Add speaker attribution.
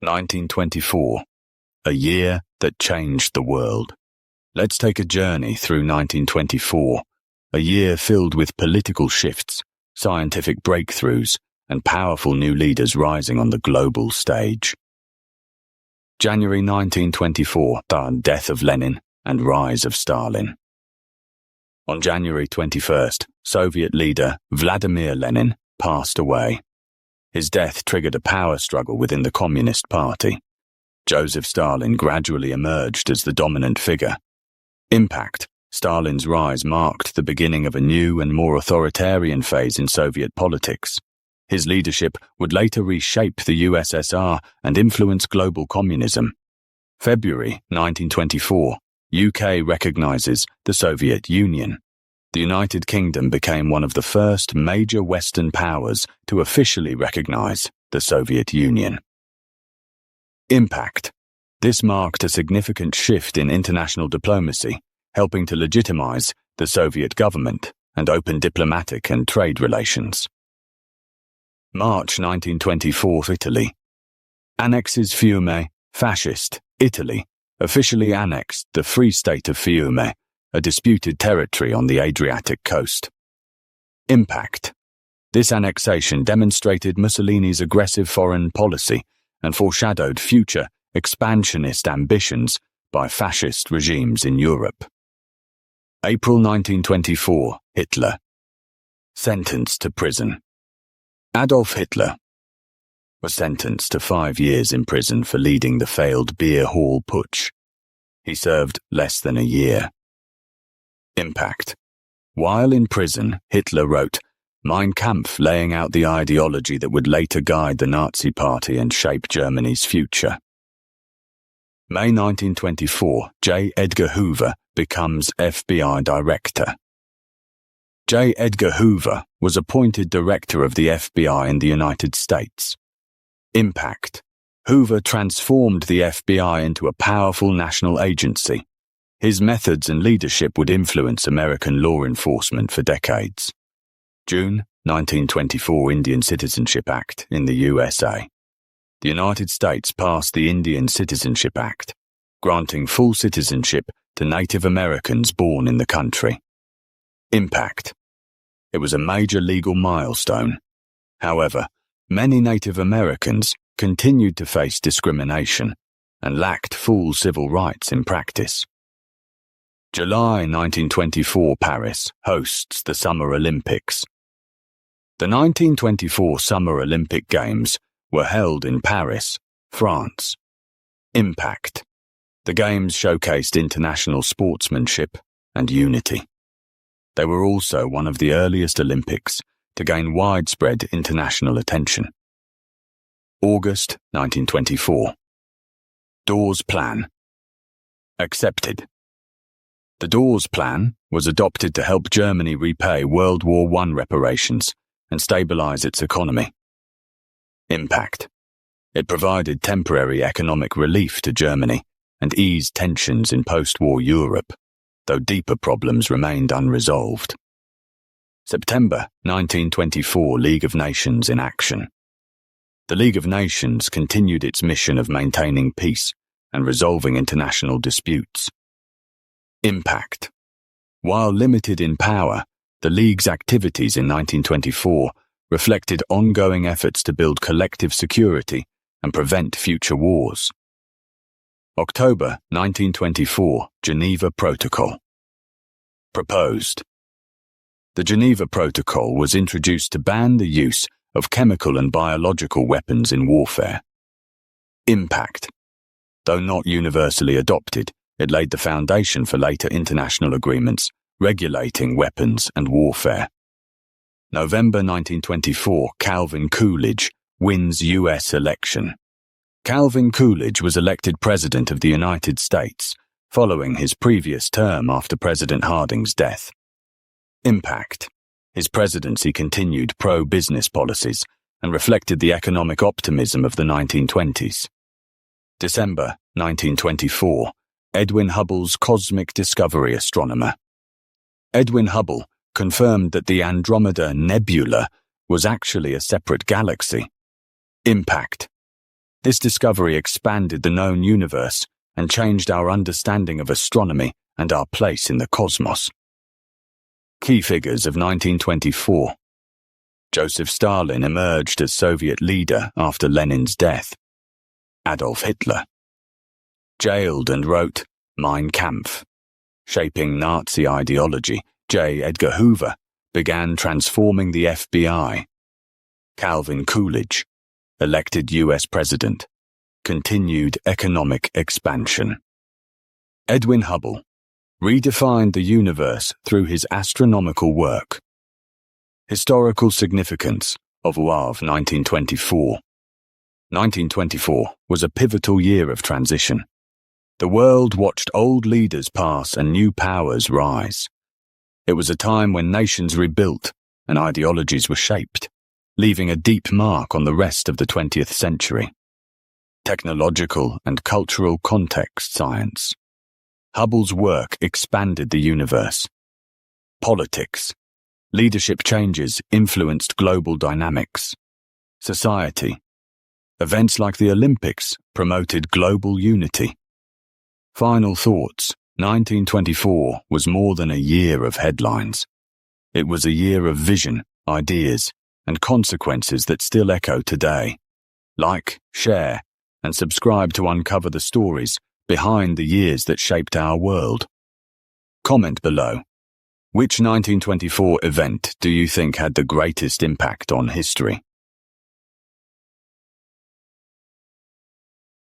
Speaker 1: 1924, a year that changed the world. Let's take a journey through 1924, a year filled with political shifts, scientific breakthroughs, and powerful new leaders rising on the global stage. January 1924, the death of Lenin and rise of Stalin. On January 21st, Soviet leader Vladimir Lenin passed away. His death triggered a power struggle within the Communist Party. Joseph Stalin gradually emerged as the dominant figure. Impact: Stalin's rise marked the beginning of a new and more authoritarian phase in Soviet politics. His leadership would later reshape the USSR and influence global communism. February 1924, UK recognizes the Soviet Union. The United Kingdom became one of the first major Western powers to officially recognize the Soviet Union. Impact: this marked a significant shift in international diplomacy, helping to legitimize the Soviet government and open diplomatic and trade relations. March 1924, Italy. Annexes Fiume, Fascist, Italy, officially annexed the Free State of Fiume, a disputed territory on the Adriatic coast. Impact: this annexation demonstrated Mussolini's aggressive foreign policy and foreshadowed future expansionist ambitions by fascist regimes in Europe. April 1924, Hitler. Sentenced to prison. Adolf Hitler was sentenced to 5 years in prison for leading the failed beer hall putsch. He served less than a year. Impact: while in prison, Hitler wrote Mein Kampf, laying out the ideology that would later guide the Nazi Party and shape Germany's future. May 1924, J. Edgar Hoover becomes FBI Director. J. Edgar Hoover was appointed Director of the FBI in the United States. Impact: Hoover transformed the FBI into a powerful national agency. His methods and leadership would influence American law enforcement for decades. June 1924 Indian Citizenship Act in the USA. The United States passed the Indian Citizenship Act, granting full citizenship to Native Americans born in the country. Impact: it was a major legal milestone. However, many Native Americans continued to face discrimination and lacked full civil rights in practice. July 1924, Paris hosts the Summer Olympics. The 1924 Summer Olympic Games were held in Paris, France. Impact: the Games showcased international sportsmanship and unity. They were also one of the earliest Olympics to gain widespread international attention. August 1924. Dawes Plan. Accepted. The Dawes Plan was adopted to help Germany repay World War I reparations and stabilize its economy. Impact: it provided temporary economic relief to Germany and eased tensions in post-war Europe, though deeper problems remained unresolved. September 1924, League of Nations in action. The League of Nations continued its mission of maintaining peace and resolving international disputes. Impact: while limited in power, the League's activities in 1924 reflected ongoing efforts to build collective security and prevent future wars. October 1924, Geneva Protocol. Proposed. The Geneva Protocol was introduced to ban the use of chemical and biological weapons in warfare. Impact: though not universally adopted, it laid the foundation for later international agreements regulating weapons and warfare. November 1924, Calvin Coolidge wins U.S. election. Calvin Coolidge was elected President of the United States following his previous term after President Harding's death. Impact: his presidency continued pro-business policies and reflected the economic optimism of the 1920s. December 1924, Edwin Hubble's cosmic discovery astronomer. Edwin Hubble confirmed that the Andromeda Nebula was actually a separate galaxy. Impact: This discovery expanded the known universe and changed our understanding of astronomy and our place in the cosmos. Key figures of 1924. Joseph Stalin emerged as Soviet leader after Lenin's death. Adolf Hitler. Jailed and wrote Mein Kampf. Shaping Nazi ideology, J. Edgar Hoover began transforming the FBI. Calvin Coolidge. Elected U.S. President. Continued economic expansion. Edwin Hubble redefined the universe through his astronomical work. Historical significance of WAV 1924. 1924 was a pivotal year of transition. The world watched old leaders pass and new powers rise. It was a time when nations rebuilt and ideologies were shaped, leaving a deep mark on the rest of the 20th century. Technological and cultural context science. Hubble's work expanded the universe. Politics. Leadership changes influenced global dynamics. Society. Events like the Olympics promoted global unity. Final thoughts. 1924 was more than a year of headlines. It was a year of vision, ideas, and consequences that still echo today. Like, share, and subscribe to uncover the stories behind the years that shaped our world. Comment below. Which 1924 event do you think had the greatest impact on history?